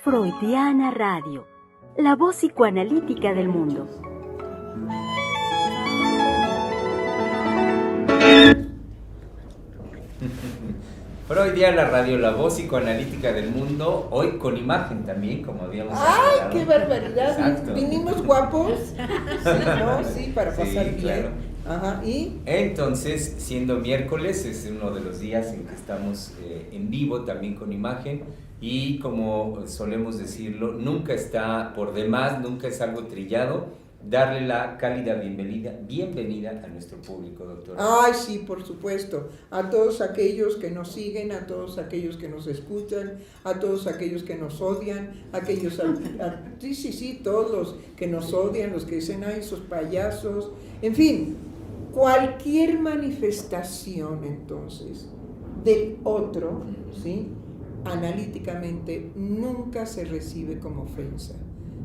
Freudiana Radio, la voz psicoanalítica del mundo. Freudiana Radio, la voz psicoanalítica del mundo, hoy con imagen también, como habíamos ¡Ay, hablado. qué barbaridad! Exacto. Vinimos guapos, sí, ¿no? Sí, para pasar bien. Claro. Ajá, ¿y? Entonces, siendo miércoles, es uno de los días en que estamos en vivo, también con imagen, y como solemos decirlo, nunca está por demás, nunca es algo trillado, darle la cálida bienvenida a nuestro público, doctora. Ay, sí, por supuesto. A todos aquellos que nos siguen, a todos aquellos que nos escuchan, a todos aquellos que nos odian, sí, todos los que nos odian, los que dicen, ay, esos payasos, en fin, cualquier manifestación, entonces, del otro, ¿sí? Analíticamente, nunca se recibe como ofensa.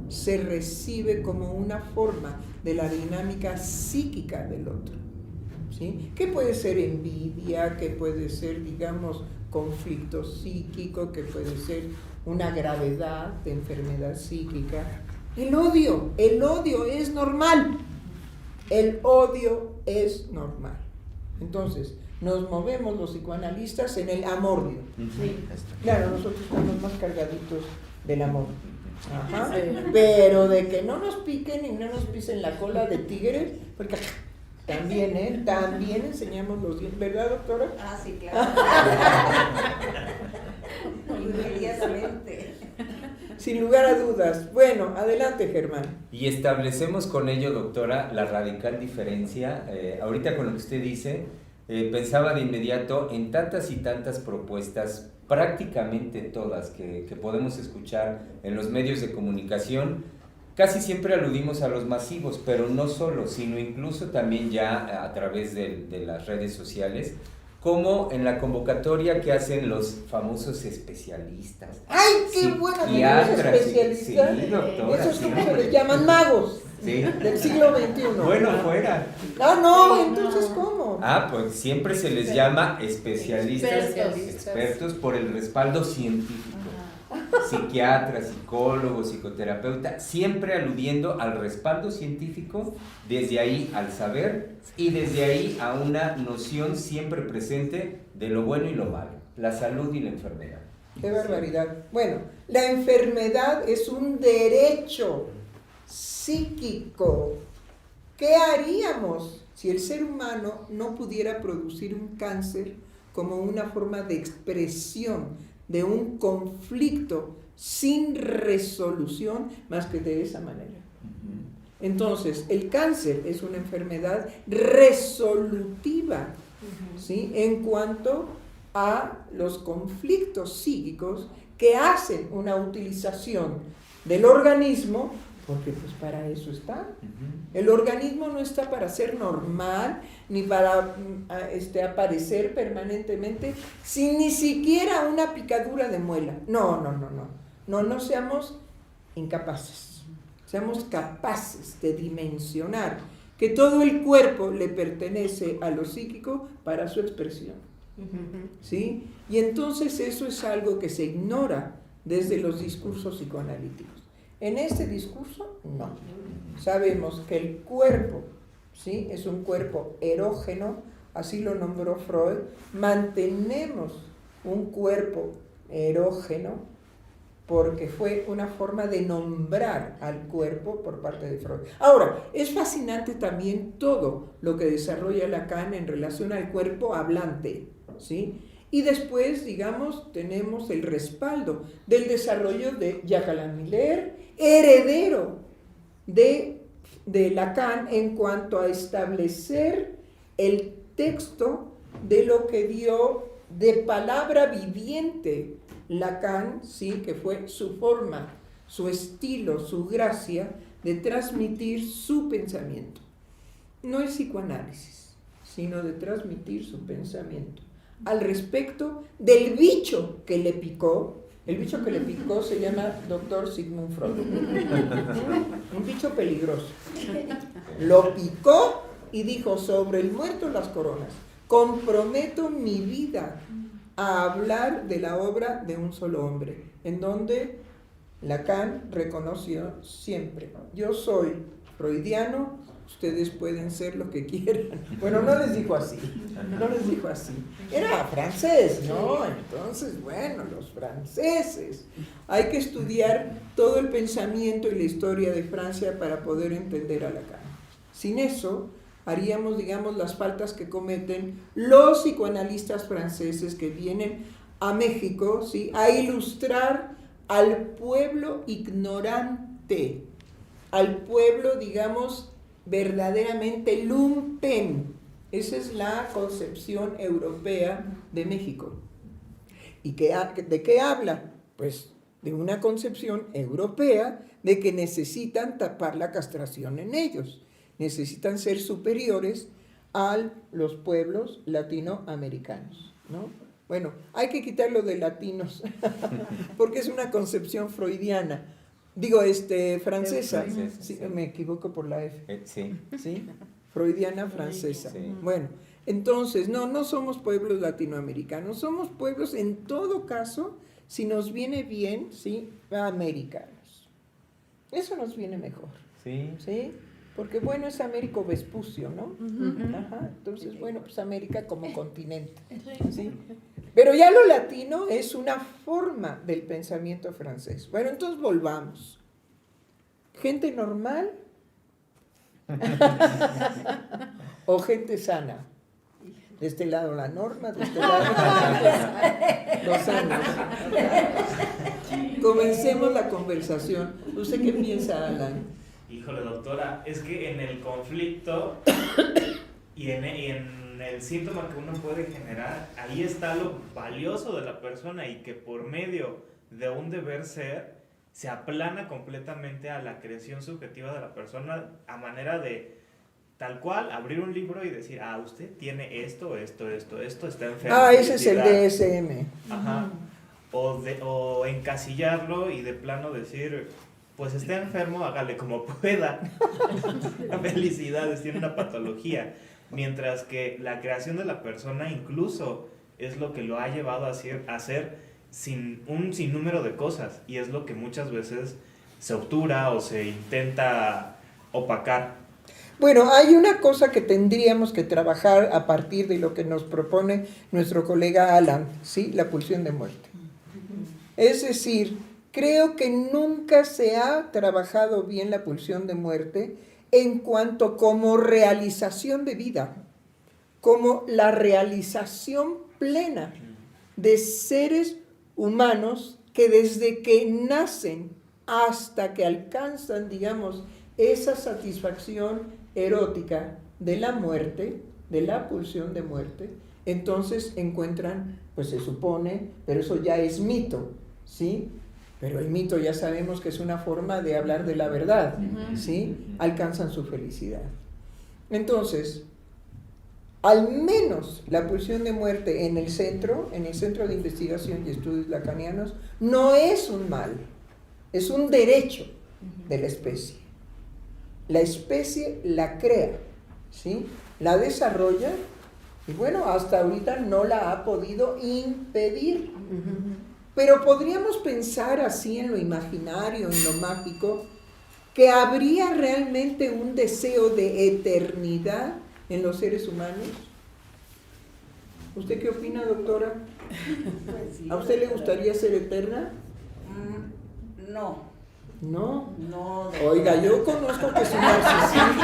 Se recibe como una forma de la dinámica psíquica del otro, ¿sí? Que puede ser envidia, que puede ser, digamos, conflicto psíquico, que puede ser una gravedad de enfermedad psíquica. El odio es normal. El odio es normal. Entonces, nos movemos los psicoanalistas en el amor. Sí. Claro, nosotros estamos más cargaditos del amor. Ajá. Pero de que no nos piquen y no nos pisen la cola de tigre, porque también, también enseñamos los dientes, ¿verdad, doctora? Ah, sí, claro. Inmediatamente. Sin lugar a dudas. Bueno, adelante, Germán. Y establecemos con ello, doctora, la radical diferencia. Ahorita con lo que usted dice, pensaba de inmediato en tantas y tantas propuestas, prácticamente todas que podemos escuchar en los medios de comunicación. Casi siempre aludimos a los masivos, pero no solo, sino incluso también ya a través de las redes sociales, como en la convocatoria que hacen los famosos especialistas. ¡Ay, qué bueno! Los especialistas, sí, doctora, esos sí, como se les llaman magos, sí, del siglo XXI. Bueno, fuera. Ah, no, entonces, ¿cómo? Pues siempre se les llama especialistas, expertos por el respaldo científico. Psiquiatra, psicólogo, psicoterapeuta, siempre aludiendo al respaldo científico, desde ahí al saber y desde ahí a una noción siempre presente de lo bueno y lo malo, la salud y la enfermedad. ¡Qué barbaridad! Bueno, la enfermedad es un derecho psíquico. ¿Qué haríamos si el ser humano no pudiera producir un cáncer como una forma de expresión de un conflicto sin resolución más que de esa manera? Entonces, el cáncer es una enfermedad resolutiva, ¿sí? En cuanto a los conflictos psíquicos que hacen una utilización del organismo, porque pues para eso está. El organismo no está para ser normal, ni para aparecer permanentemente, sin ni siquiera una picadura de muela. No seamos incapaces, seamos capaces de dimensionar que todo el cuerpo le pertenece a lo psíquico para su expresión, ¿sí? Y entonces eso es algo que se ignora desde los discursos psicoanalíticos. En este discurso, no. Sabemos que el cuerpo, ¿sí? Es un cuerpo erógeno, así lo nombró Freud. Mantenemos un cuerpo erógeno porque fue una forma de nombrar al cuerpo por parte de Freud. Ahora, es fascinante también todo lo que desarrolla Lacan en relación al cuerpo hablante, ¿sí? Y después, digamos, tenemos el respaldo del desarrollo de Jacques Alain Miller, heredero de Lacan en cuanto a establecer el texto de lo que dio de palabra viviente Lacan, ¿sí? Que fue su forma, su estilo, su gracia de transmitir su pensamiento. No es psicoanálisis, sino de transmitir su pensamiento al respecto del bicho que le picó. El bicho que le picó se llama Dr. Sigmund Freud. Un bicho peligroso. Lo picó y dijo: sobre el muerto las coronas. Comprometo mi vida a hablar de la obra de un solo hombre, en donde Lacan reconoció siempre, yo soy freudiano, ustedes pueden ser lo que quieran. Bueno, no les dijo así, Era francés, ¿no? Entonces, bueno, los franceses. Hay que estudiar todo el pensamiento y la historia de Francia para poder entender a Lacan. Sin eso, haríamos, digamos, las faltas que cometen los psicoanalistas franceses que vienen a México, ¿sí?, a ilustrar al pueblo ignorante, al pueblo, digamos, verdaderamente lumpen. Esa es la concepción europea de México. ¿Y de qué habla? Pues de una concepción europea de que necesitan tapar la castración en ellos, necesitan ser superiores a los pueblos latinoamericanos, ¿no? Bueno, hay que quitarlo de latinos, porque es una concepción freudiana. Digo, francesa. Sí, me equivoco por la F. Sí. ¿Sí? Freudiana francesa. Sí. Bueno, entonces, no somos pueblos latinoamericanos, somos pueblos, en todo caso, si nos viene bien, ¿sí?, americanos. Eso nos viene mejor. Sí. ¿Sí? Porque, bueno, es Américo Vespucio, ¿no? Ajá, entonces, bueno, pues América como continente. ¿Sí? Pero ya lo latino es una forma del pensamiento francés. Bueno, entonces volvamos. ¿Gente normal? ¿O gente sana? De este lado la norma, de este lado los sanos. Comencemos la conversación. ¿Usted qué piensa, Alan? Híjole, doctora, es que en el conflicto y en el síntoma que uno puede generar, ahí está lo valioso de la persona, y que por medio de un deber ser se aplana completamente a la creación subjetiva de la persona, a manera de tal cual abrir un libro y decir, usted tiene esto, está enfermo. Ese es el DSM. Ajá. O encasillarlo y de plano decir, pues está enfermo, hágale como pueda. Felicidades, tiene una patología. Mientras que la creación de la persona incluso es lo que lo ha llevado a hacer un sinnúmero de cosas, y es lo que muchas veces se obtura o se intenta opacar. Bueno, hay una cosa que tendríamos que trabajar a partir de lo que nos propone nuestro colega Alan, ¿sí? La pulsión de muerte. Es decir, creo que nunca se ha trabajado bien la pulsión de muerte en cuanto como realización de vida, como la realización plena de seres humanos que desde que nacen hasta que alcanzan, digamos, esa satisfacción erótica de la muerte, de la pulsión de muerte, entonces encuentran, pues se supone, pero eso ya es mito, ¿sí? Pero el mito ya sabemos que es una forma de hablar de la verdad, ¿sí? Alcanzan su felicidad. Entonces, al menos la pulsión de muerte en el Centro de Investigación y Estudios Lacanianos, no es un mal, es un derecho de la especie. La especie la crea, ¿sí? La desarrolla y, bueno, hasta ahorita no la ha podido impedir. Pero podríamos pensar así en lo imaginario, en lo mágico, que habría realmente un deseo de eternidad en los seres humanos. ¿Usted qué opina, doctora? Pues sí, ¿A usted le gustaría ser eterna? No. No. No. Oiga, yo conozco que es un narcisismo.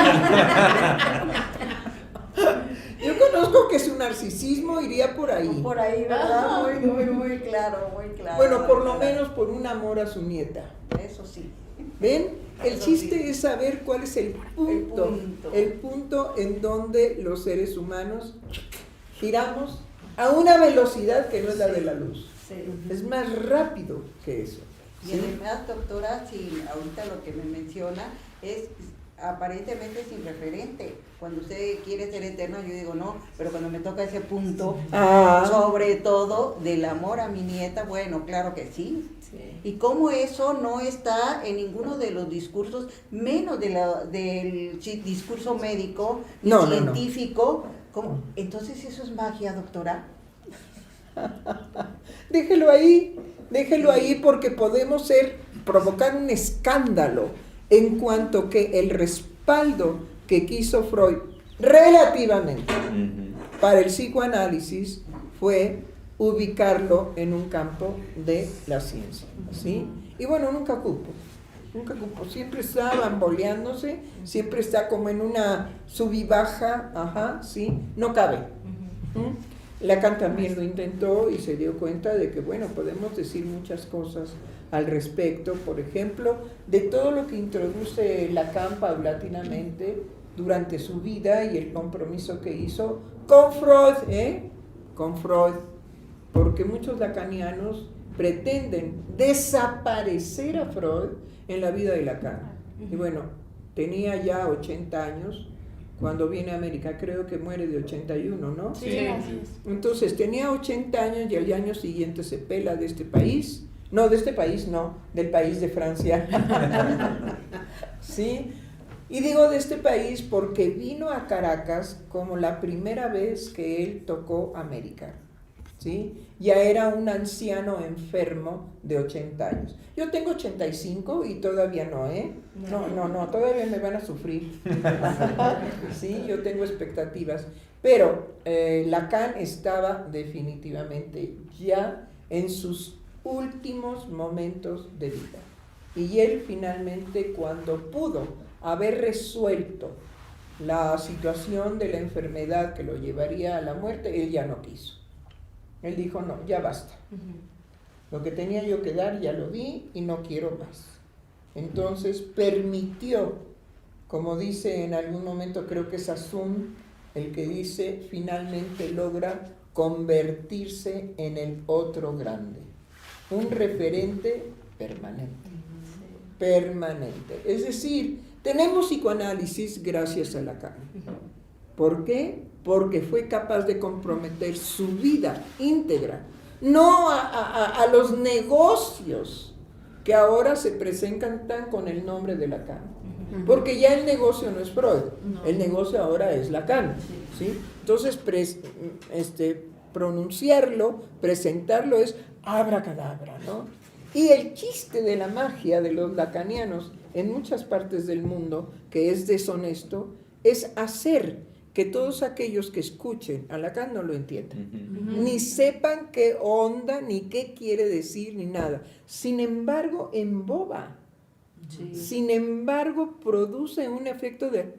Yo conozco que es un narcisismo, iría por ahí. Por ahí, ¿verdad? Muy claro, muy claro. Bueno, por lo menos por un amor a su nieta. Eso sí. ¿Ven? El Eso chiste sí. es saber cuál es el punto en donde los seres humanos giramos a una velocidad que no es la de la luz. Sí. Es más rápido que eso. Y ¿Sí? además, doctora, si ahorita lo que me menciona es aparentemente sin referente. Cuando usted quiere ser eterno, yo digo no, pero cuando me toca ese punto, sobre todo del amor a mi nieta, bueno, claro que sí. Y cómo eso no está en ninguno de los discursos, menos del discurso médico y científico. ¿Cómo? Entonces, ¿eso es magia, doctora? Déjelo ahí. déjelo ahí porque podemos provocar un escándalo en cuanto que el respaldo que quiso Freud relativamente para el psicoanálisis fue ubicarlo en un campo de la ciencia, ¿sí? Y bueno, nunca cupo, siempre está bamboleándose, siempre está como en una sub y baja, ¿sí? No cabe. Lacan también lo intentó y se dio cuenta de que, bueno, podemos decir muchas cosas al respecto, por ejemplo, de todo lo que introduce Lacan paulatinamente durante su vida y el compromiso que hizo con Freud, con Freud, porque muchos lacanianos pretenden desaparecer a Freud en la vida de Lacan. Y bueno, tenía ya 80 años cuando viene a América, creo que muere de 81, ¿no? Sí, así es. Entonces tenía 80 años y al año siguiente se pela de este país. No, de este país no, del país de Francia. ¿Sí? Y digo de este país porque vino a Caracas como la primera vez que él tocó América. ¿Sí? Ya era un anciano enfermo de 80 años. Yo tengo 85 y todavía no, No, todavía me van a sufrir. Sí, yo tengo expectativas. Pero Lacan estaba definitivamente ya en sus últimos momentos de vida. Y él finalmente, cuando pudo haber resuelto la situación de la enfermedad que lo llevaría a la muerte, él ya no quiso. Él dijo, no, ya basta. Lo que tenía yo que dar ya lo di y no quiero más. Entonces permitió, como dice en algún momento, creo que es Assun, el que dice, finalmente logra convertirse en el otro grande. Un referente permanente. Permanente. Es decir, tenemos psicoanálisis gracias a Lacan. ¿Por qué? Porque fue capaz de comprometer su vida íntegra, no a los negocios que ahora se presentan con el nombre de Lacan. Porque ya el negocio no es Freud, el negocio ahora es Lacan. ¿Sí? Entonces, pronunciarlo, presentarlo es abracadabra, ¿no? Y el chiste de la magia de los lacanianos en muchas partes del mundo, que es deshonesto, es hacer que todos aquellos que escuchen a Lacan no lo entiendan, ni sepan qué onda, ni qué quiere decir, ni nada. Sin embargo, emboba. Sin embargo, produce un efecto de...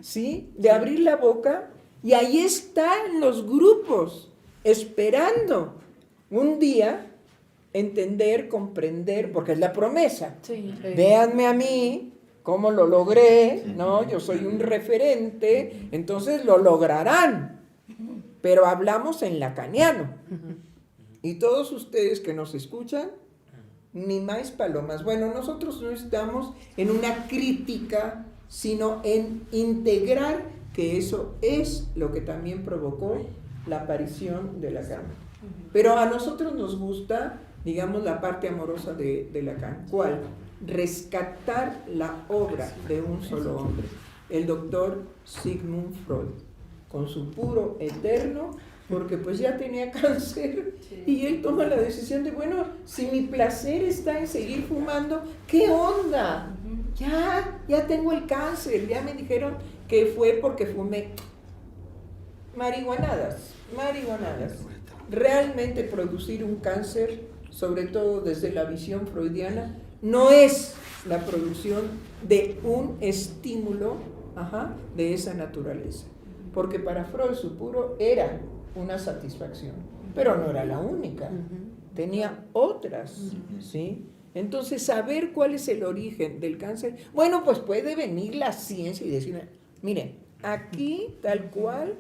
¿Sí? De abrir la boca, y ahí están los grupos, esperando un día entender, comprender, porque es la promesa. Véanme a mí, cómo lo logré, ¿no? Yo soy un referente, entonces lo lograrán. Pero hablamos en lacaniano. Y todos ustedes que nos escuchan, ni más palomas. Bueno, nosotros no estamos en una crítica, sino en integrar que eso es lo que también provocó la aparición de Lacan. Pero a nosotros nos gusta, digamos, la parte amorosa de Lacan. ¿Cuál? Rescatar la obra de un solo hombre, el doctor Sigmund Freud, con su puro eterno, porque pues ya tenía cáncer y él toma la decisión de, bueno, si mi placer está en seguir fumando, ¿qué onda? Ya tengo el cáncer, ya me dijeron que fue porque fumé marihuanadas. Realmente producir un cáncer, sobre todo desde la visión freudiana, no es la producción de un estímulo de esa naturaleza, porque para Freud su puro era una satisfacción, pero no era la única, tenía otras, ¿sí? Entonces, saber cuál es el origen del cáncer, bueno, pues puede venir la ciencia y decir, miren, aquí tal cual,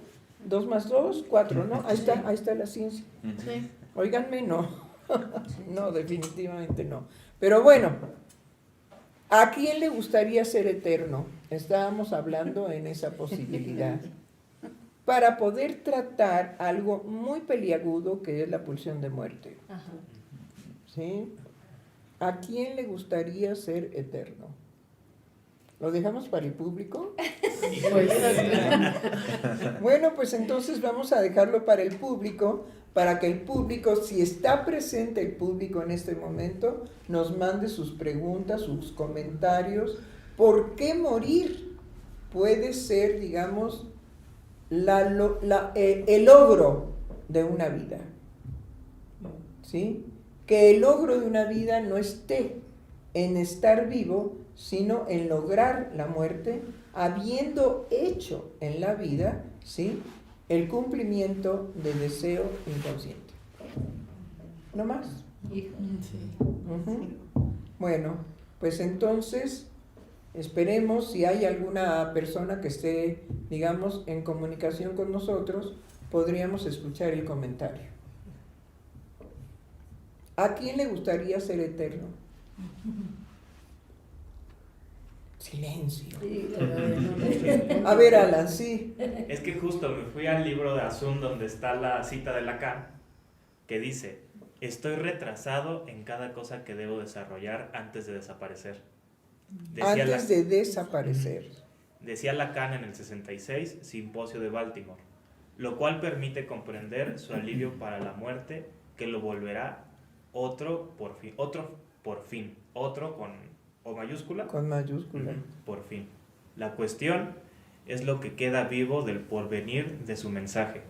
2 más 2, 4, ¿no? Ahí está la ciencia. Óiganme, no, no, definitivamente no. Pero bueno, ¿a quién le gustaría ser eterno? Estábamos hablando en esa posibilidad. Para poder tratar algo muy peliagudo que es la pulsión de muerte. ¿Sí? ¿A quién le gustaría ser eterno? ¿Lo dejamos para el público? Pues, Bueno, pues entonces vamos a dejarlo para el público, para que el público, si está presente el público en este momento, nos mande sus preguntas, sus comentarios. ¿Por qué morir puede ser, digamos, el logro de una vida? ¿Sí? Que el logro de una vida no esté en estar vivo, sino en lograr la muerte, habiendo hecho en la vida, ¿sí?, el cumplimiento de deseo inconsciente. ¿No más? sí. Bueno, pues entonces esperemos, si hay alguna persona que esté, digamos, en comunicación con nosotros, podríamos escuchar el comentario. ¿A quién le gustaría ser eterno? Silencio. A ver, Alan, sí. Es que justo me fui al libro de Asun donde está la cita de Lacan, que dice: estoy retrasado en cada cosa que debo desarrollar antes de desaparecer. Antes de desaparecer. Decía Lacan en el 66, Simposio de Baltimore, lo cual permite comprender su alivio para la muerte, que lo volverá otro por fin, otro con O mayúscula. Con mayúscula. Por fin. La cuestión es lo que queda vivo del porvenir de su mensaje.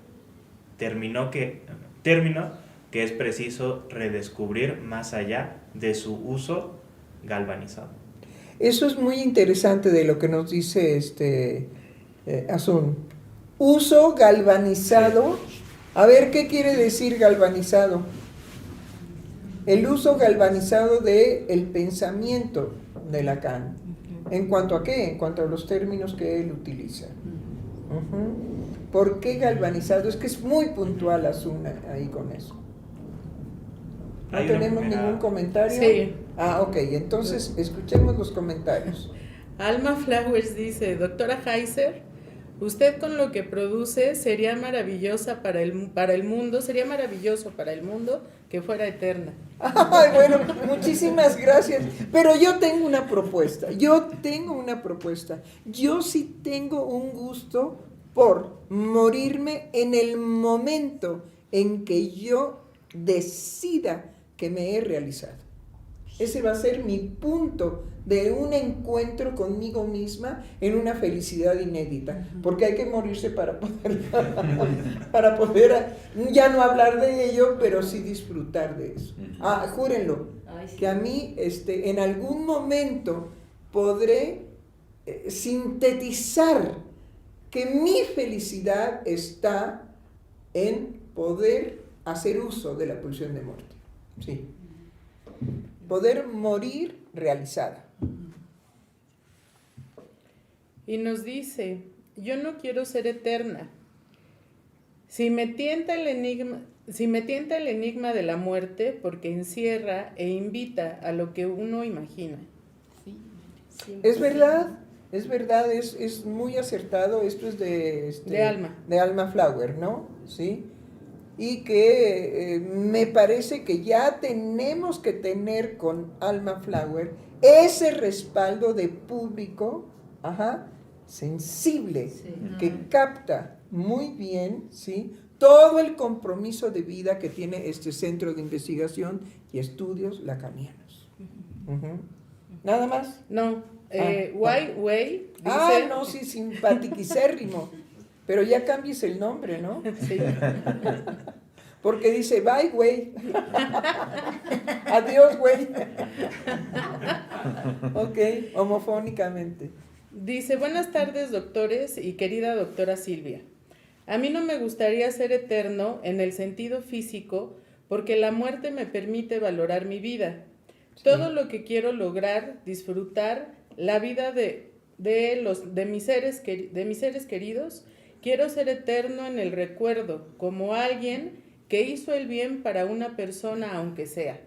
Término que es preciso redescubrir más allá de su uso galvanizado. Eso es muy interesante de lo que nos dice Asun. Uso galvanizado. A ver, ¿qué quiere decir galvanizado? El uso galvanizado del pensamiento de Lacan. ¿En cuanto a qué? En cuanto a los términos que él utiliza. ¿Por qué galvanizado? Es que es muy puntual Asun ahí con eso. ¿No tenemos ningún comentario? Sí. Ah, ok, entonces escuchemos los comentarios. Alma Flowers dice: doctora Heiser, usted con lo que produce sería maravillosa para el mundo, sería maravilloso para el mundo que fuera eterna. Ay, bueno, muchísimas gracias. Pero yo tengo una propuesta. Yo sí tengo un gusto por morirme en el momento en que yo decida que me he realizado. Ese va a ser mi punto de un encuentro conmigo misma en una felicidad inédita, porque hay que morirse para poder ya no hablar de ello, pero sí disfrutar de eso. Júrenlo, que a mí en algún momento podré sintetizar que mi felicidad está en poder hacer uso de la pulsión de muerte. Sí. Poder morir realizada. Y nos dice: yo no quiero ser eterna. Si me tienta el enigma de la muerte, porque encierra e invita a lo que uno imagina. Es verdad, es muy acertado. Esto es de Alma Flower, ¿no? Sí. Y que me parece que ya tenemos que tener con Alma Flower ese respaldo de público, sensible, que capta muy bien, ¿sí?, todo el compromiso de vida que tiene este centro de investigación y estudios lacanianos. ¿Nada más? No, Wai Wei dice... no, sí, simpatiquicérrimo. Pero ya cambies el nombre, ¿no? Sí. Porque dice, bye, güey. Adiós, güey. Ok, homofónicamente. Dice: buenas tardes, doctores y querida doctora Silvia. A mí no me gustaría ser eterno en el sentido físico, porque la muerte me permite valorar mi vida. Sí. Todo lo que quiero lograr, disfrutar la vida de mis seres queridos. Quiero ser eterno en el recuerdo, como alguien que hizo el bien para una persona, aunque sea.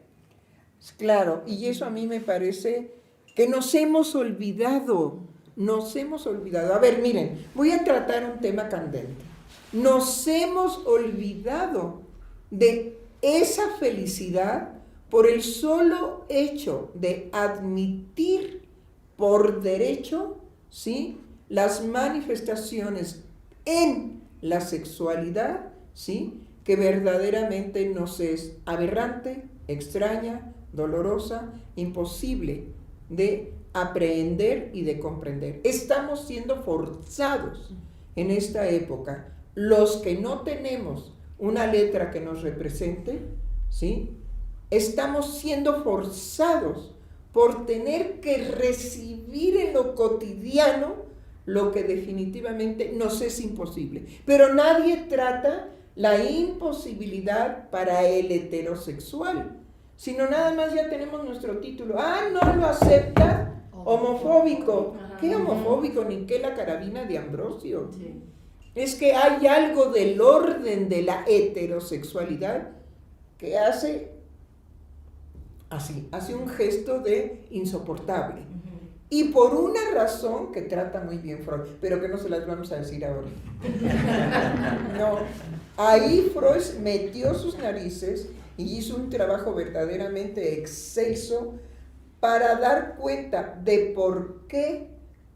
Claro, y eso a mí me parece que nos hemos olvidado. A ver, miren, voy a tratar un tema candente. Nos hemos olvidado de esa felicidad por el solo hecho de admitir por derecho, ¿sí?, las manifestaciones en la sexualidad, ¿sí?, que verdaderamente nos es aberrante, extraña, dolorosa, imposible de aprehender y de comprender. Estamos siendo forzados en esta época, los que no tenemos una letra que nos represente, ¿sí?, estamos siendo forzados por tener que recibir en lo cotidiano lo que definitivamente nos es imposible. Pero nadie trata la imposibilidad para el heterosexual, sino nada más ya tenemos nuestro título. Ah, no lo acepta, homofóbico. ¿Qué homofóbico? Ni qué la carabina de Ambrosio. Sí. Es que hay algo del orden de la heterosexualidad que hace así, hace un gesto de insoportable. Y por una razón que trata muy bien Freud, pero que no se las vamos a decir ahora. No, ahí Freud metió sus narices y hizo un trabajo verdaderamente excelso para dar cuenta de por qué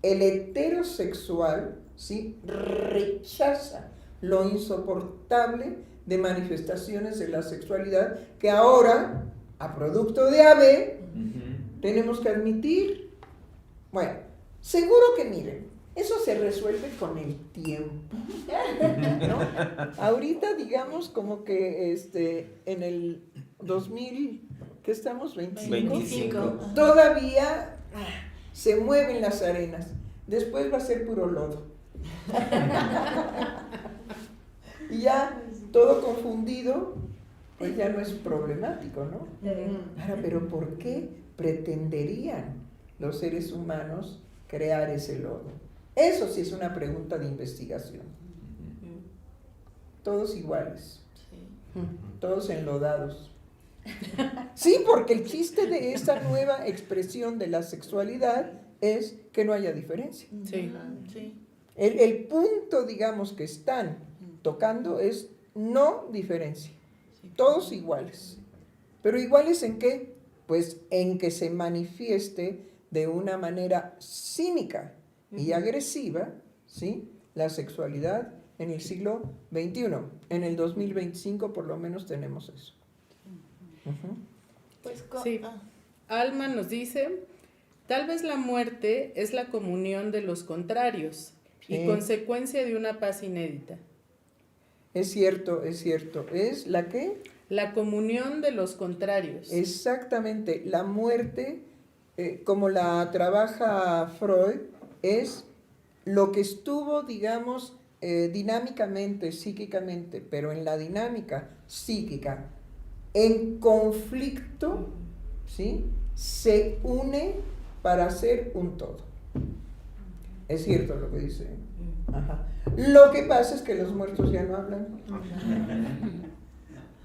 el heterosexual, ¿sí?, rechaza lo insoportable de manifestaciones de la sexualidad que ahora, a producto de AB, tenemos que admitir. Bueno, seguro que miren, eso se resuelve con el tiempo, ¿no? Ahorita digamos como que en el 2000, ¿qué estamos? 25. Todavía se mueven las arenas, después va a ser puro lodo. Y ya todo confundido, pues ya no es problemático, ¿no? Ahora, pero ¿por qué pretenderían los seres humanos crear ese lodo? Eso sí es una pregunta de investigación. Todos iguales, todos enlodados. Sí, porque el chiste de esta nueva expresión de la sexualidad es que no haya diferencia. Sí. Sí. El punto, digamos, que están tocando es no diferencia. Todos iguales. ¿Pero iguales en qué? Pues en que se manifieste de una manera cínica y agresiva, ¿sí?, la sexualidad en el siglo XXI. En el 2025 por lo menos tenemos eso. Pues Sí. Alma nos dice, tal vez la muerte es la comunión de los contrarios y Sí. consecuencia de una paz inédita. Es cierto, es cierto. ¿Es la qué? La comunión de los contrarios. Exactamente. La muerte, como la trabaja Freud, es lo que estuvo, digamos, dinámicamente, psíquicamente, pero en la dinámica psíquica, en conflicto, ¿sí?, se une para hacer un todo. Es cierto lo que dice. Ajá. Lo que pasa es que los muertos ya no hablan.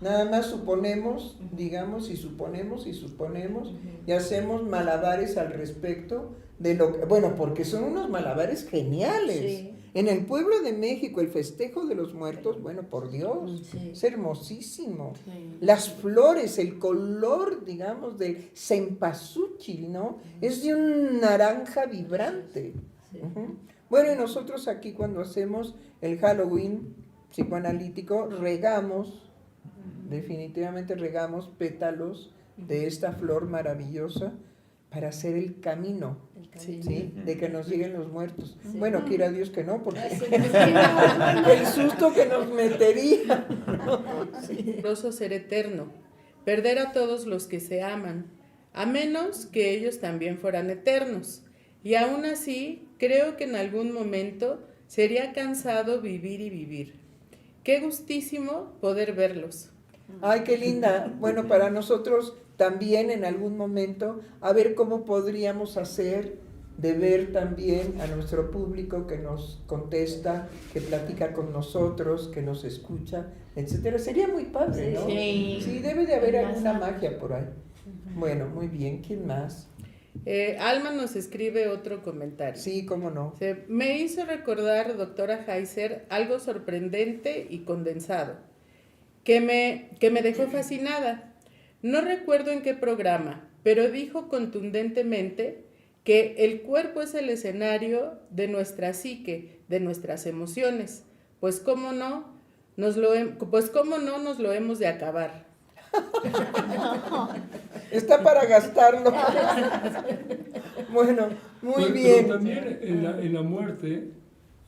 Nada más suponemos, digamos, y suponemos, y hacemos malabares al respecto de lo que, bueno, porque son unos malabares geniales. Sí. En el pueblo de México, el festejo de los muertos, bueno, por Dios, Sí. es hermosísimo. Sí. Las flores, el color, digamos, del cempasúchil, ¿no? Es de un naranja vibrante. Sí. Ujú. Bueno, y nosotros aquí cuando hacemos el Halloween psicoanalítico, definitivamente regamos pétalos de esta flor maravillosa para hacer el camino, Sí. ¿sí?, de que nos lleguen los muertos. Sí. Bueno, quiera Dios que no, porque Sí. el susto que nos metería. Peligroso ser eterno, perder a todos los que se aman, a menos que ellos también fueran eternos. Y aún así, creo que en algún momento sería cansado vivir y vivir. Qué gustísimo poder verlos. Ay, qué linda. Bueno, para nosotros también en algún momento, a ver cómo podríamos hacer de ver también a nuestro público que nos contesta, que platica con nosotros, que nos escucha, etcétera. Sería muy padre, ¿no? Sí. Sí, debe de haber alguna Ajá. magia por ahí. Bueno, muy bien. ¿Quién más? Alma nos escribe otro comentario. Sí, cómo no. Me hizo recordar, doctora Heiser, algo sorprendente y condensado, que me dejó fascinada. No recuerdo en qué programa, pero dijo contundentemente que el cuerpo es el escenario de nuestra psique, de nuestras emociones, pues cómo no nos lo hemos de acabar. Está para gastarlo. Bueno, muy bien. Pero también en la muerte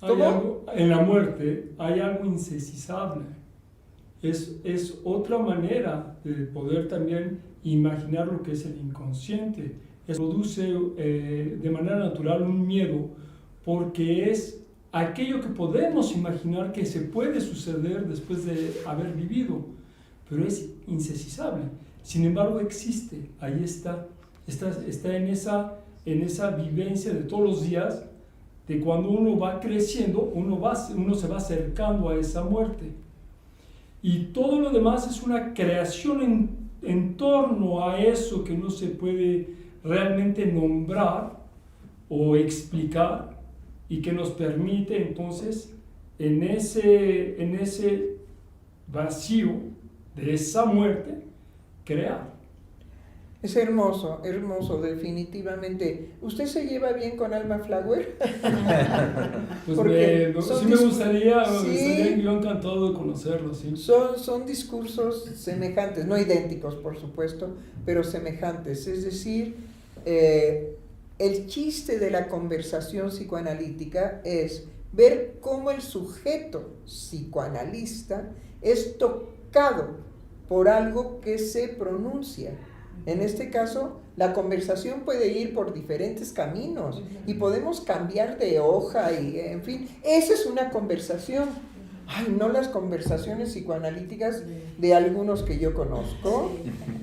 ¿Cómo? Hay algo insaciable. Es otra manera de poder también imaginar lo que es el inconsciente. Produce de manera natural un miedo porque es aquello que podemos imaginar que se puede suceder después de haber vivido, pero es insaciable. Sin embargo, existe, ahí está en esa vivencia de todos los días, de cuando uno va creciendo, uno se va acercando a esa muerte. Y todo lo demás es una creación en torno a eso que no se puede realmente nombrar o explicar, y que nos permite entonces en ese vacío de esa muerte crear. Es hermoso, hermoso, definitivamente. ¿Usted se lleva bien con Alma Flower? Pues son sí me gustaría, sí, yo encantado de conocerlo, sí. son discursos semejantes, no idénticos, por supuesto, pero semejantes. Es decir, el chiste de la conversación psicoanalítica es ver cómo el sujeto psicoanalista es tocado por algo que se pronuncia. En este caso, la conversación puede ir por diferentes caminos y podemos cambiar de hoja y, en fin, esa es una conversación. Ay, no las conversaciones psicoanalíticas de algunos que yo conozco,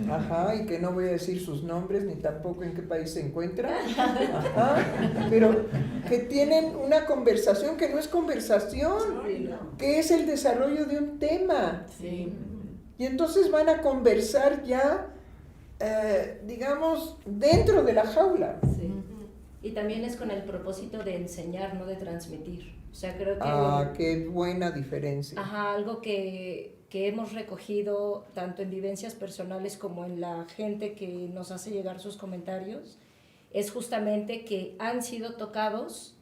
ajá, y que no voy a decir sus nombres ni tampoco en qué país se encuentran, ajá, pero que tienen una conversación que no es conversación, que es el desarrollo de un tema. Sí. Y entonces van a conversar ya, digamos, dentro de la jaula. Sí. Y también es con el propósito de enseñar, no de transmitir. O sea, creo que... Ah, qué buena diferencia. Ajá, algo que hemos recogido tanto en vivencias personales como en la gente que nos hace llegar sus comentarios, es justamente que han sido tocados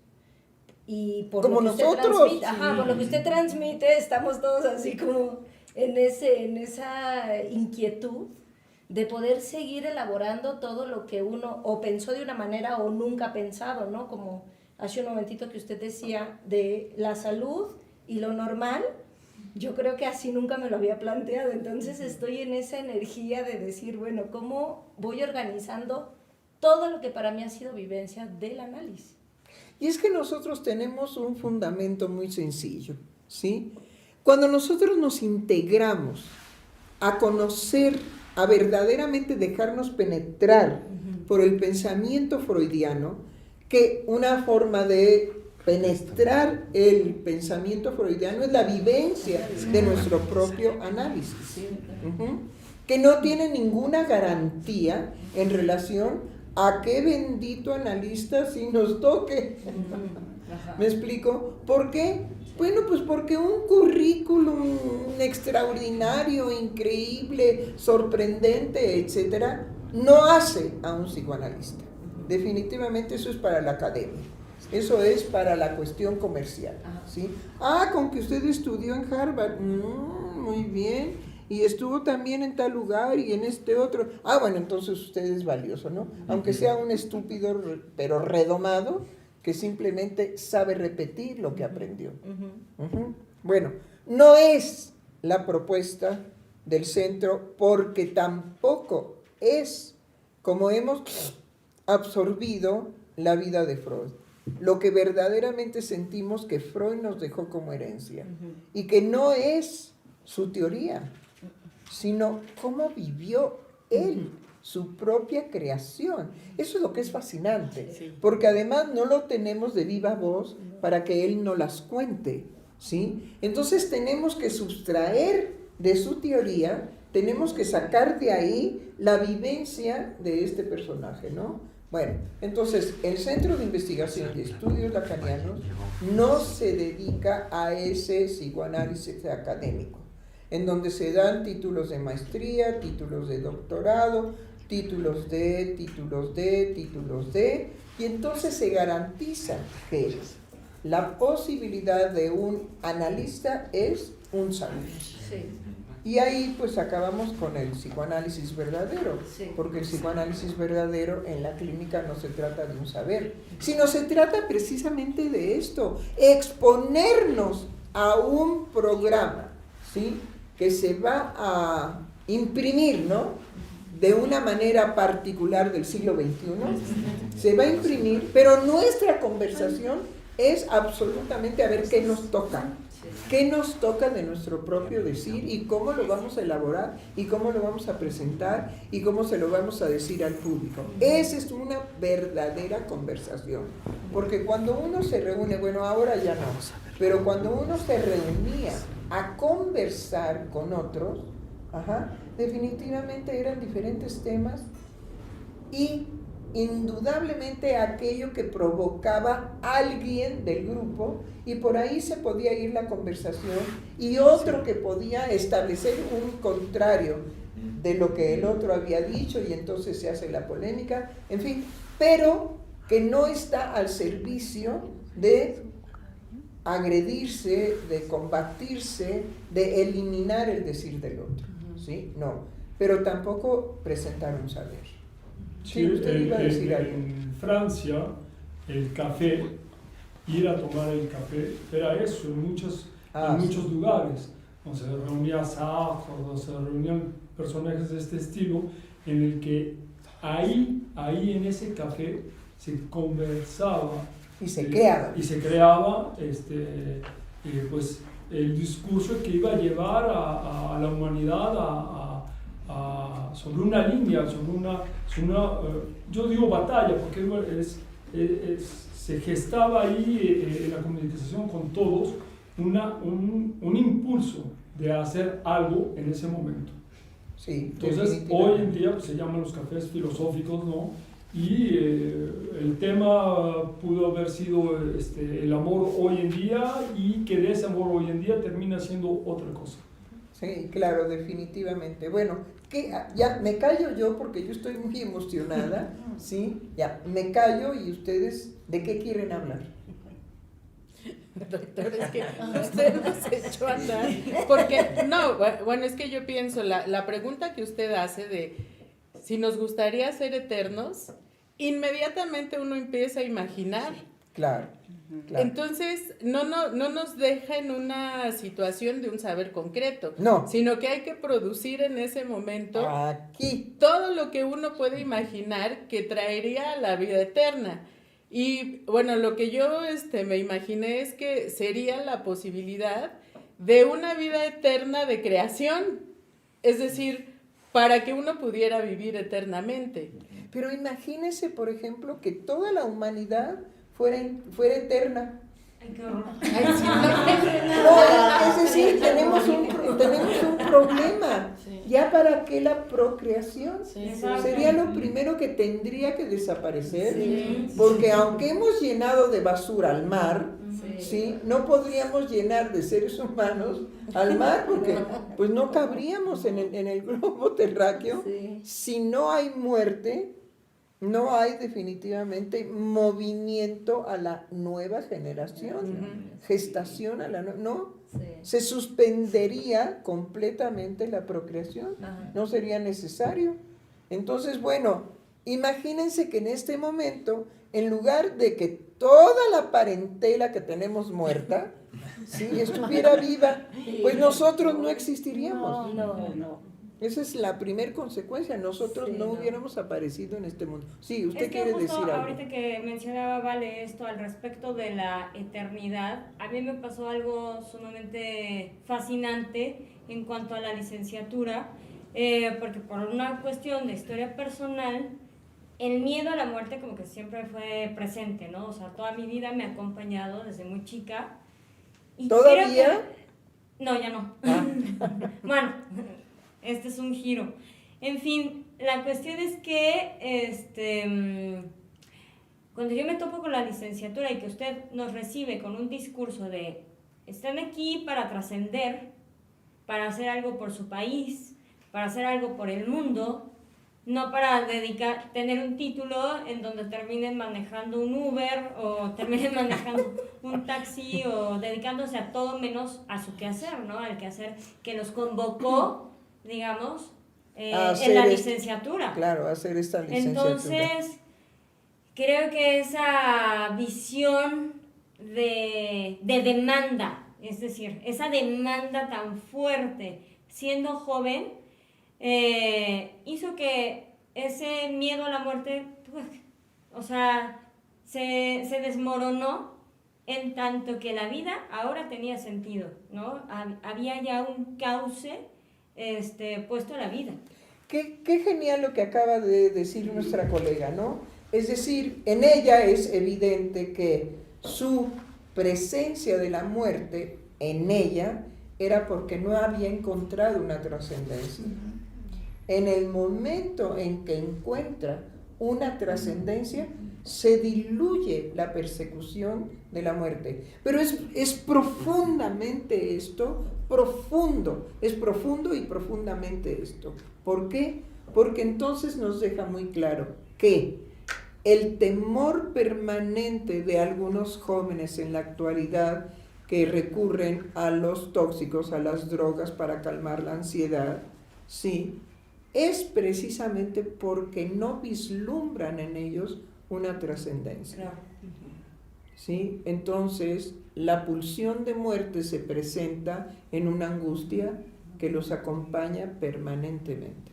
y por como lo que nosotros. usted transmite, ajá, por lo que usted transmite, estamos todos así como en esa inquietud de poder seguir elaborando todo lo que uno o pensó de una manera o nunca ha pensado, ¿no? Como hace un momentito que usted decía de la salud y lo normal, yo creo que así nunca me lo había planteado, entonces estoy en esa energía de decir, bueno, ¿cómo voy organizando todo lo que para mí ha sido vivencia del análisis? Y es que nosotros tenemos un fundamento muy sencillo, ¿sí? Cuando nosotros nos integramos a conocer, a verdaderamente dejarnos penetrar por el pensamiento freudiano, que una forma de penetrar el pensamiento freudiano es la vivencia de nuestro propio análisis, que no tiene ninguna garantía en relación a qué bendito analista si nos toque. ¿Me explico? ¿Por qué? Bueno, pues porque un currículum extraordinario, increíble, sorprendente, etcétera, no hace a un psicoanalista. Definitivamente eso es para la academia. Eso es para la cuestión comercial, ¿sí? Ah, con que usted estudió en Harvard, muy bien, y estuvo también en tal lugar y en este otro. Ah, bueno, entonces usted es valioso, ¿no? Aunque sea un estúpido, pero redomado, que simplemente sabe repetir lo que aprendió. Bueno, no es la propuesta del centro, porque tampoco es como hemos absorbido la vida de Freud, lo que verdaderamente sentimos que Freud nos dejó como herencia, y que no es su teoría, sino cómo vivió él su propia creación. Eso es lo que es fascinante, porque además no lo tenemos de viva voz para que él nos las cuente, ¿sí? Entonces tenemos que sustraer de su teoría, tenemos que sacar de ahí la vivencia de este personaje, ¿no? Bueno, entonces el Centro de Investigación y Estudios Lacanianos no se dedica a ese psicoanálisis académico, en donde se dan títulos de maestría, títulos de doctorado, títulos de, títulos de, títulos de, y entonces se garantiza que la posibilidad de un analista es un saber. Sí. Y ahí pues acabamos con el psicoanálisis verdadero, Sí. porque el psicoanálisis verdadero en la clínica no se trata de un saber, sino se trata precisamente de esto, exponernos a un programa, ¿sí?, que se va a imprimir, ¿no?, de una manera particular del siglo XXI, se va a imprimir, pero nuestra conversación es absolutamente a ver qué nos toca. ¿Qué nos toca de nuestro propio decir y cómo lo vamos a elaborar y cómo lo vamos a presentar y cómo se lo vamos a decir al público? Esa es una verdadera conversación, porque cuando uno se reúne, bueno, ahora ya no, pero cuando uno se reunía a conversar con otros, definitivamente eran diferentes temas y indudablemente aquello que provocaba alguien del grupo, y por ahí se podía ir la conversación, y otro que podía establecer un contrario de lo que el otro había dicho, y entonces se hace la polémica, en fin, pero que no está al servicio de agredirse, de combatirse, de eliminar el decir del otro, ¿sí? No, pero tampoco presentar un saber. Sí, usted iba a decir algo. En Francia, el café, ir a tomar el café, era eso en muchos lugares. O se reunía Sartre, o se reunían personajes de este estilo, en el que ahí en ese café se conversaba. Y se creaba. Y se creaba pues, el discurso que iba a llevar a la humanidad sobre una línea, sobre una yo digo batalla, porque se gestaba ahí en la comunicación con todos un impulso de hacer algo en ese momento. Sí, entonces hoy en día pues, se llaman los cafés filosóficos, ¿no? Y el tema pudo haber sido el amor hoy en día, y que de ese amor hoy en día termina siendo otra cosa. Sí, claro, definitivamente. Bueno, ya me callo yo porque yo estoy muy emocionada, ¿sí? Ya, me callo, y ustedes, ¿de qué quieren hablar? Doctor, es que usted nos echó a andar, porque, no, bueno, es que yo pienso, la pregunta que usted hace de si nos gustaría ser eternos, inmediatamente uno empieza a imaginar. Claro. Claro. Entonces, no nos deja en una situación de un saber concreto, no, sino que hay que producir en ese momento aquí todo lo que uno puede imaginar que traería a la vida eterna. Y bueno, lo que yo me imaginé es que sería la posibilidad de una vida eterna de creación, es decir, para que uno pudiera vivir eternamente. Pero imagínese, por ejemplo, que toda la humanidad fuera eterna. Ay, qué horror. Es decir, tenemos un problema. Sí. ¿Ya para qué la procreación? Sí. Sería lo primero que tendría que desaparecer, sí. Porque aunque hemos llenado de basura al mar, ¿sí? No podríamos llenar de seres humanos al mar, porque pues no cabríamos en el globo terráqueo. Sí. Si no hay muerte, no hay definitivamente movimiento a la nueva generación, gestación a la nueva, no, se suspendería completamente la procreación, no sería necesario. Entonces, bueno, imagínense que en este momento, en lugar de que toda la parentela que tenemos muerta, ¿sí?, estuviera viva, pues nosotros no existiríamos. No. Esa es la primer consecuencia, nosotros no hubiéramos aparecido en este mundo. Sí, usted quiere decir algo. Ahorita que mencionaba Vale esto al respecto de la eternidad, a mí me pasó algo sumamente fascinante en cuanto a la licenciatura, porque por una cuestión de historia personal, el miedo a la muerte como que siempre fue presente, ¿no? O sea, toda mi vida me ha acompañado desde muy chica. Y ¿todavía? No, ya no. Bueno, este es un giro. En fin, la cuestión es que cuando yo me topo con la licenciatura y que usted nos recibe con un discurso de están aquí para trascender, para hacer algo por su país, para hacer algo por el mundo, no para tener un título en donde terminen manejando un Uber o terminen manejando un taxi o dedicándose a todo menos a su quehacer, ¿no? Al quehacer que los convocó, digamos, en la licenciatura. Claro, hacer esta licenciatura. Entonces, creo que esa visión de demanda, es decir, esa demanda tan fuerte siendo joven, hizo que ese miedo a la muerte, o sea, se desmoronó en tanto que la vida ahora tenía sentido, ¿no? Había ya un cauce puesto a la vida. Qué genial lo que acaba de decir nuestra colega, ¿no? Es decir, en ella es evidente que su presencia de la muerte en ella era porque no había encontrado una trascendencia. En el momento en que encuentra una trascendencia, se diluye la persecución de la muerte. Pero es profundamente esto, es profundo y profundamente esto. ¿Por qué? Porque entonces nos deja muy claro que el temor permanente de algunos jóvenes en la actualidad que recurren a los tóxicos, a las drogas para calmar la ansiedad, ¿sí?, es precisamente porque no vislumbran en ellos una trascendencia. Claro. ¿Sí? Entonces, la pulsión de muerte se presenta en una angustia que los acompaña permanentemente.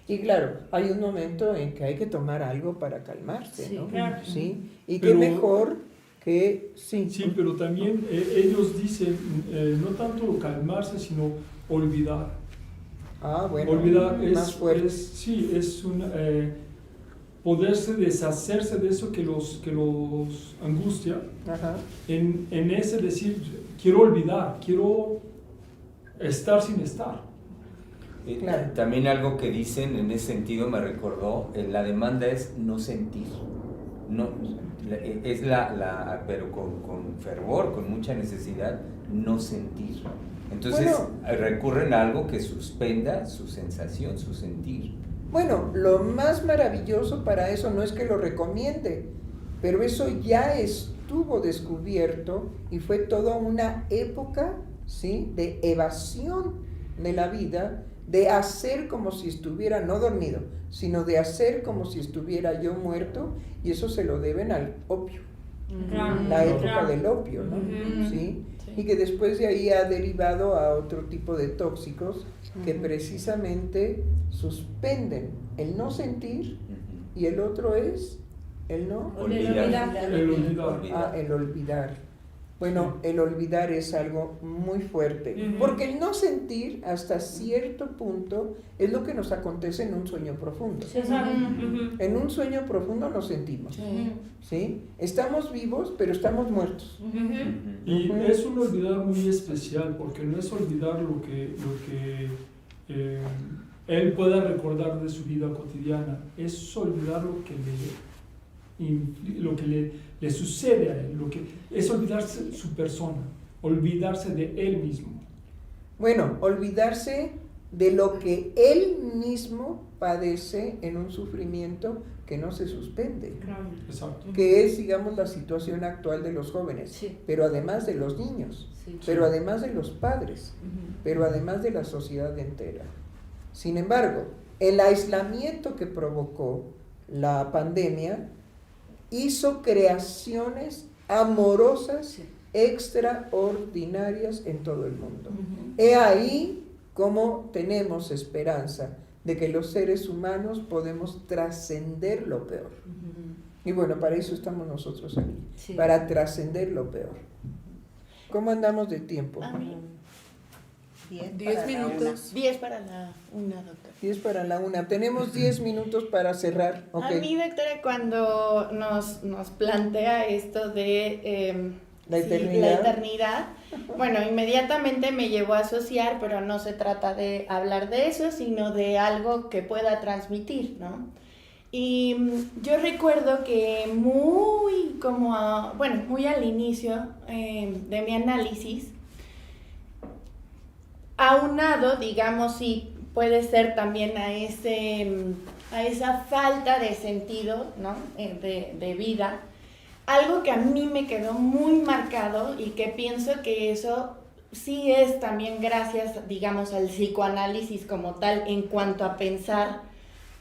Y claro, hay un momento en que hay que tomar algo para calmarse, Sí, ¿no? claro. ¿Sí? Y Pero- qué mejor que... Sí, Sí, pero también ellos dicen no tanto calmarse, sino olvidar. bueno, Olvidar más fuerte. es un poderse deshacerse de eso que los angustia, Ajá. en ese decir, quiero olvidar, quiero estar sin estar. Claro. También algo que dicen en ese sentido me recordó, la demanda es no sentir. No, es pero con fervor, con mucha necesidad, no sentir. Entonces recurren a algo que suspenda su sensación, su sentir. Bueno, lo más maravilloso para eso no es que lo recomiende, pero eso ya estuvo descubierto y fue toda una época, ¿sí?, de evasión de la vida, de hacer como si estuviera no dormido, sino de hacer como si estuviera yo muerto, y eso se lo deben al opio, Claro, la época claro. del opio, ¿no? Ujú. ¿Sí? Y que después de ahí ha derivado a otro tipo de tóxicos que precisamente suspenden el no sentir, y el otro es el no Olvidar. El olvidar. el olvidar. Bueno, el olvidar es algo muy fuerte, Ujú. porque el no sentir hasta cierto punto es lo que nos acontece en un sueño profundo. Exacto. Ujú. En un sueño profundo nos sentimos, ¿sí? Estamos vivos, pero estamos muertos. Ujú. Y Ujú. es un olvidar muy especial, porque no es olvidar lo que él pueda recordar de su vida cotidiana, es olvidar lo que le sucede a él, es olvidarse su persona, olvidarse de él mismo. Bueno, olvidarse de lo que él mismo padece en un sufrimiento que no se suspende, Claro. Exacto. que es, digamos, la situación actual de los jóvenes, Sí. pero además de los niños, Sí. pero además de los padres, pero además de la sociedad entera. Sin embargo, el aislamiento que provocó la pandemia hizo creaciones amorosas extraordinarias en todo el mundo. He ahí cómo tenemos esperanza de que los seres humanos podemos trascender lo peor. Y bueno, para eso estamos nosotros aquí, Sí. para trascender lo peor. ¿Cómo andamos de tiempo? A mí, 10 minutos. 10 para la 1, doctora. 10 para la 1. Tenemos 10 minutos para cerrar. Ok. A mí, doctora, cuando nos plantea esto de La sí, eternidad. la eternidad, bueno, inmediatamente me llevó a asociar, pero no se trata de hablar de eso, sino de algo que pueda transmitir, ¿no? Y yo recuerdo que muy al inicio de mi análisis, aunado, digamos, y puede ser también a esa falta de sentido, ¿no? de vida. Algo que a mí me quedó muy marcado y que pienso que eso sí es también gracias, digamos, al psicoanálisis como tal en cuanto a pensar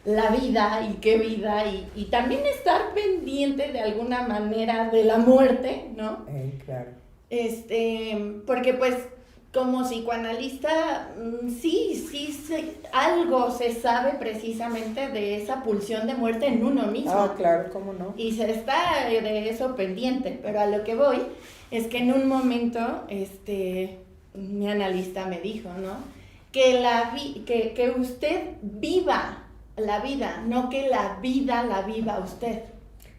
la vida y qué vida y también estar pendiente de alguna manera de la muerte, ¿no? Claro. Porque pues como psicoanalista algo se sabe precisamente de esa pulsión de muerte en uno mismo. Ah, claro, cómo no. Y se está de eso pendiente, pero a lo que voy es que en un momento mi analista me dijo, ¿no? Que usted viva la vida, no que la vida la viva usted.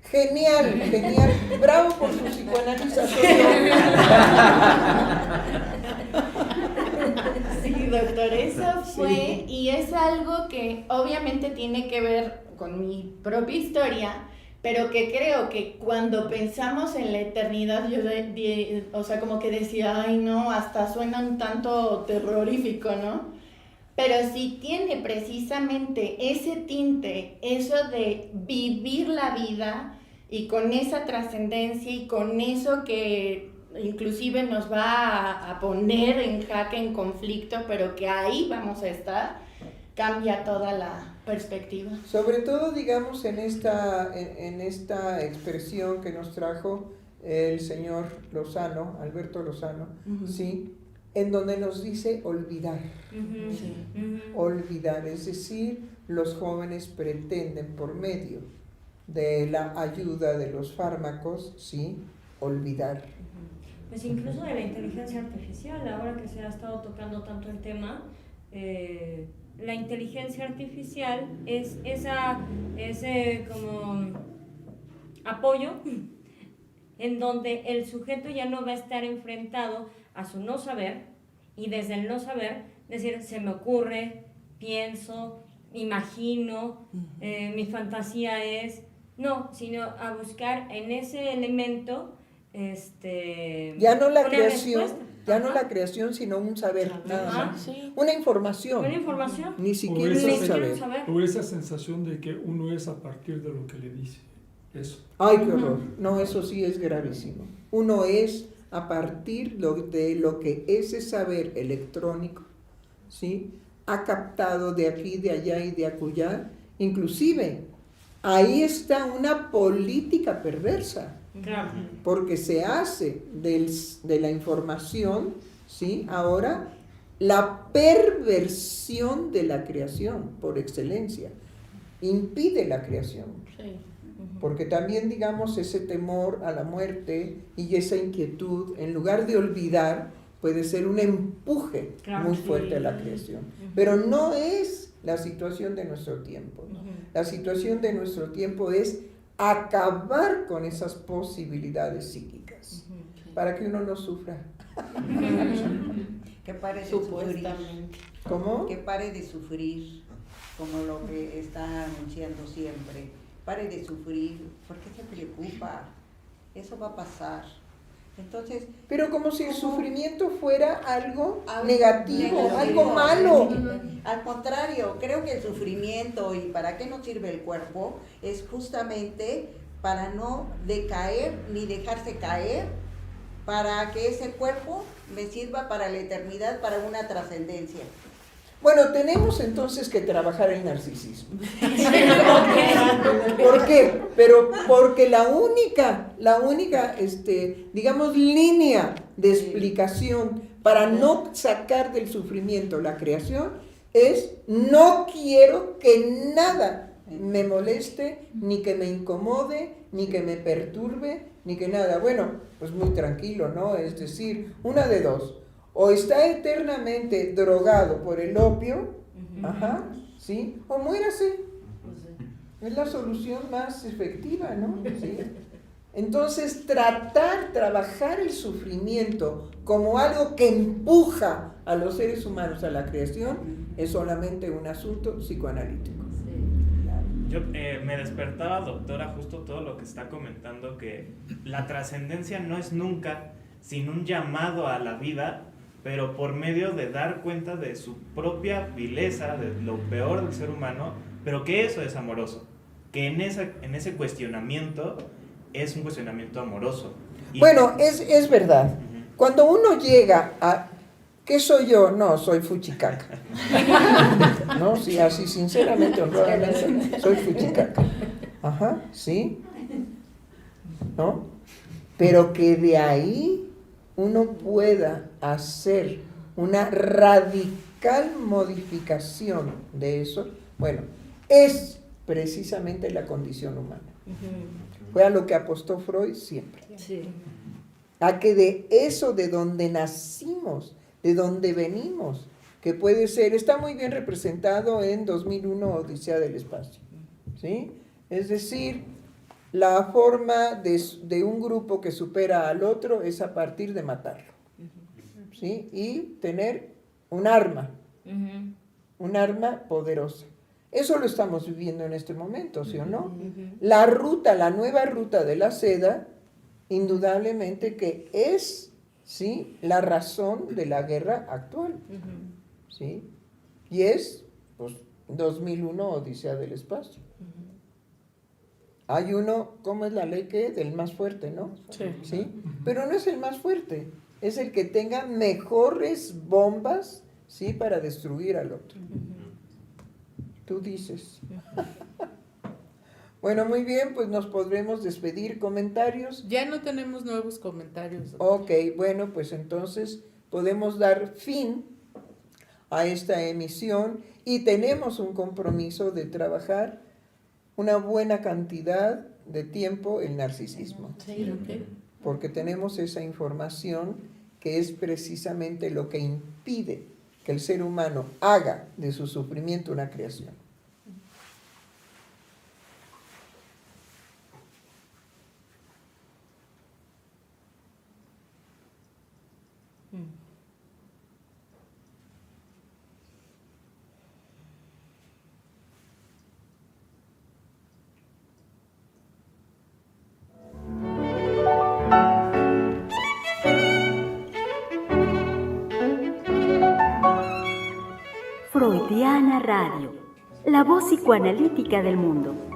Genial, genial. Bravo por su psicoanalización. Sí, doctor, eso fue, y es algo que obviamente tiene que ver con mi propia historia, pero que creo que cuando pensamos en la eternidad, yo como que decía, ay no, hasta suena un tanto terrorífico, ¿no? Pero sí tiene precisamente ese tinte, eso de vivir la vida y con esa trascendencia y con eso que inclusive nos va a poner en jaque, en conflicto, pero que ahí vamos a estar, cambia toda la perspectiva. Sobre todo, digamos, en esta expresión que nos trajo el señor Lozano, Alberto Lozano, uh-huh. ¿Sí? En donde nos dice olvidar. Uh-huh. Sí. Uh-huh. Olvidar, es decir, los jóvenes pretenden por medio de la ayuda de los fármacos, ¿sí? Olvidar. Pues incluso de la inteligencia artificial, ahora que se ha estado tocando tanto el tema, la inteligencia artificial es ese como apoyo en donde el sujeto ya no va a estar enfrentado a su no saber y desde el no saber decir, se me ocurre, pienso, imagino, mi fantasía es, no, sino a buscar en ese elemento ya no la creación, sino un saber, nada más. Sí. Una información. Ni siquiera un saber. O esa sensación de que uno es a partir de lo que le dice. Eso. Ay, qué horror. No, eso sí es gravísimo. Uno es a partir de lo que ese saber electrónico, ¿sí? Ha captado de aquí, de allá y de acullá. Inclusive, ahí está una política perversa. Claro. Porque se hace de la información, ¿sí? Ahora, la perversión de la creación, por excelencia. Impide la creación. Sí. Porque también, digamos, ese temor a la muerte y esa inquietud, en lugar de olvidar, puede ser un empuje muy fuerte a la creación. Pero no es la situación de nuestro tiempo, ¿no? La situación de nuestro tiempo es acabar con esas posibilidades psíquicas para que uno no sufra. Que pare de sufrir. ¿Cómo? Que pare de sufrir, como lo que está anunciando siempre. Pare de sufrir. ¿Por qué se preocupa? Eso va a pasar. Entonces, pero como si el sufrimiento fuera algo negativo, algo malo. Al contrario, creo que el sufrimiento y para qué nos sirve el cuerpo es justamente para no decaer ni dejarse caer, para que ese cuerpo me sirva para la eternidad, para una trascendencia. Bueno, tenemos entonces que trabajar el narcisismo. ¿Por qué? Pero porque la única, digamos, línea de explicación para no sacar del sufrimiento la creación es no quiero que nada me moleste, ni que me incomode, ni que me perturbe, ni que nada. Bueno, pues muy tranquilo, ¿no? Es decir, una de dos. O está eternamente drogado por el opio, ¿sí? O muérase. Es la solución más efectiva, ¿no? ¿Sí? Entonces, trabajar el sufrimiento como algo que empuja a los seres humanos a la creación es solamente un asunto psicoanalítico. Yo me despertaba, doctora, justo todo lo que está comentando, que la trascendencia no es nunca sin un llamado a la vida pero por medio de dar cuenta de su propia vileza, de lo peor del ser humano, pero que eso es amoroso, que en ese cuestionamiento es un cuestionamiento amoroso. Y bueno, es verdad. Cuando uno llega a... ¿Qué soy yo? No, soy fuchicaca. No, sí, así sinceramente, honradamente, soy fuchicaca. Ajá, sí. ¿No? Pero que de ahí uno pueda hacer una radical modificación de eso, bueno, es precisamente la condición humana. Fue a lo que apostó Freud siempre. Sí. A que de eso, de donde nacimos, de donde venimos, que puede ser, está muy bien representado en 2001 Odisea del Espacio, ¿sí? Es decir, la forma de un grupo que supera al otro es a partir de matarlo, ¿sí? Y tener un arma poderosa. Eso lo estamos viviendo en este momento, ¿sí o no? La nueva ruta de la seda, indudablemente que es, ¿sí?, la razón de la guerra actual, ¿sí? Y es, pues, 2001 Odisea del Espacio. Hay uno, ¿cómo es la ley que es? Del más fuerte, ¿no? Sí. Pero no es el más fuerte, es el que tenga mejores bombas, ¿sí?, para destruir al otro. Tú dices. Bueno, muy bien, pues nos podremos despedir. ¿Comentarios? Ya no tenemos nuevos comentarios, doctor. Ok, bueno, pues entonces podemos dar fin a esta emisión y tenemos un compromiso de trabajar una buena cantidad de tiempo el narcisismo. Sí, Porque tenemos esa información que es precisamente lo que impide que el ser humano haga de su sufrimiento una creación. Freudiana Radio, la voz psicoanalítica del mundo.